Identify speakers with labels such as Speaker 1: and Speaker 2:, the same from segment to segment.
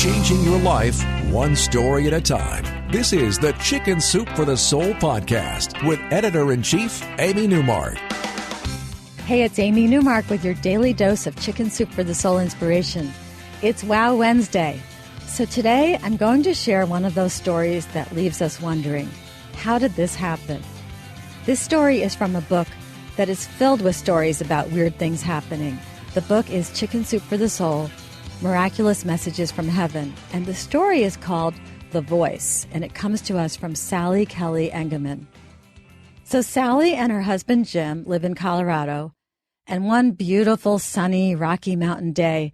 Speaker 1: changing your life one story at a time. This is the Chicken Soup for the Soul podcast with Editor-in-Chief Amy Newmark.
Speaker 2: Hey, it's Amy Newmark with your daily dose of Chicken Soup for the Soul inspiration. It's Wow Wednesday. So today I'm going to share one of those stories that leaves us wondering, how did this happen? This story is from a book that is filled with stories about weird things happening. The book is Chicken Soup for the Soul, Miraculous Messages from Heaven, and the story is called The Voice, and it comes to us from Sally Kelly Engelman. So Sally and her husband Jim live in Colorado, and one beautiful, sunny Rocky Mountain day,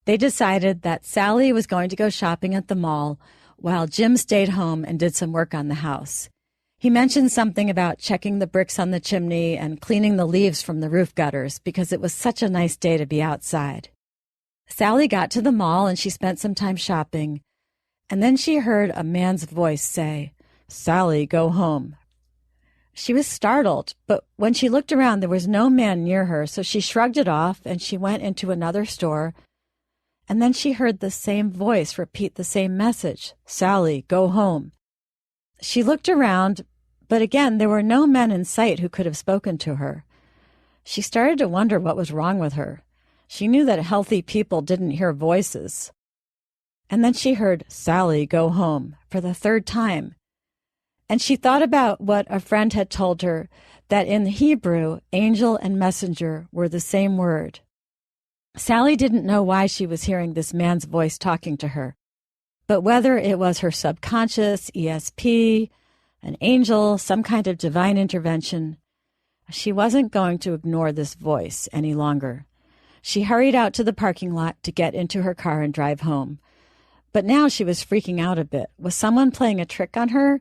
Speaker 2: they decided that Sally was going to go shopping at the mall while Jim stayed home and did some work on the house. He mentioned something about checking the bricks on the chimney and cleaning the leaves from the roof gutters because it was such a nice day to be outside. Sally got to the mall and she spent some time shopping, and then she heard a man's voice say, "Sally, go home." She was startled, but when she looked around, there was no man near her, so she shrugged it off and she went into another store, and then she heard the same voice repeat the same message, "Sally, go home." She looked around, but again, there were no men in sight who could have spoken to her. She started to wonder what was wrong with her. She knew that healthy people didn't hear voices. And then she heard, "Sally, go home," for the third time. And she thought about what a friend had told her, that in Hebrew, angel and messenger were the same word. Sally didn't know why she was hearing this man's voice talking to her, but whether it was her subconscious, ESP, an angel, some kind of divine intervention, she wasn't going to ignore this voice any longer. She hurried out to the parking lot to get into her car and drive home. But now she was freaking out a bit. Was someone playing a trick on her?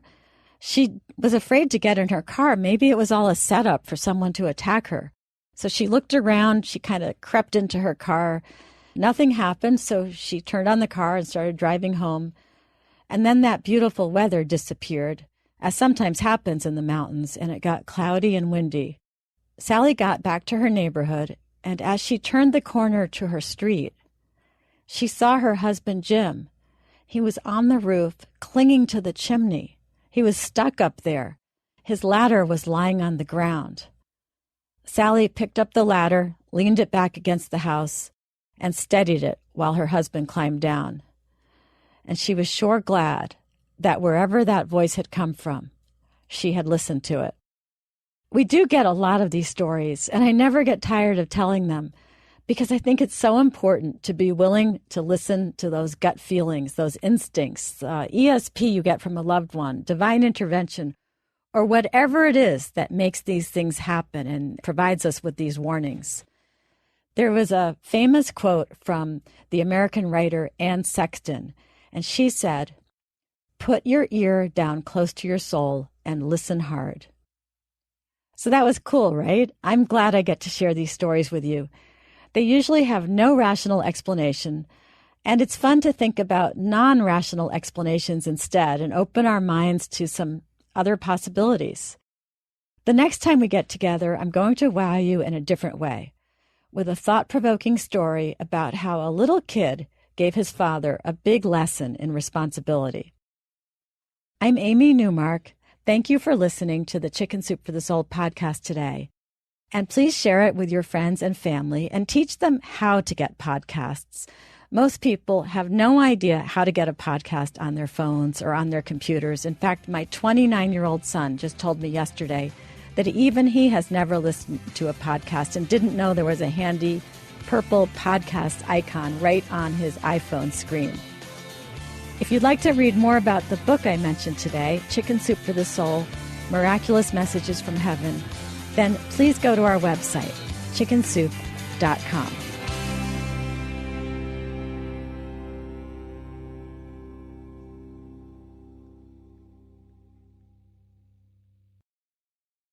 Speaker 2: She was afraid to get in her car. Maybe it was all a setup for someone to attack her. So she looked around. She kind of crept into her car. Nothing happened, so she turned on the car and started driving home. And then that beautiful weather disappeared, as sometimes happens in the mountains, and it got cloudy and windy. Sally got back to her neighborhood, and as she turned the corner to her street, she saw her husband Jim. He was on the roof, clinging to the chimney. He was stuck up there. His ladder was lying on the ground. Sally picked up the ladder, leaned it back against the house, and steadied it while her husband climbed down. And she was sure glad that wherever that voice had come from, she had listened to it. We do get a lot of these stories, and I never get tired of telling them because I think it's so important to be willing to listen to those gut feelings, those instincts, ESP you get from a loved one, divine intervention, or whatever it is that makes these things happen and provides us with these warnings. There was a famous quote from the American writer Anne Sexton, and she said, "Put your ear down close to your soul and listen hard." So that was cool, right? I'm glad I get to share these stories with you. They usually have no rational explanation, and it's fun to think about non-rational explanations instead and open our minds to some other possibilities. The next time we get together, I'm going to wow you in a different way, with a thought-provoking story about how a little kid gave his father a big lesson in responsibility. I'm Amy Newmark. Thank you for listening to the Chicken Soup for the Soul podcast today. And please share it with your friends and family and teach them how to get podcasts. Most people have no idea how to get a podcast on their phones or on their computers. In fact, my 29-year-old son just told me yesterday that even he has never listened to a podcast and didn't know there was a handy purple podcast icon right on his iPhone screen. If you'd like to read more about the book I mentioned today, Chicken Soup for the Soul, Miraculous Messages from Heaven, then please go to our website, chickensoup.com.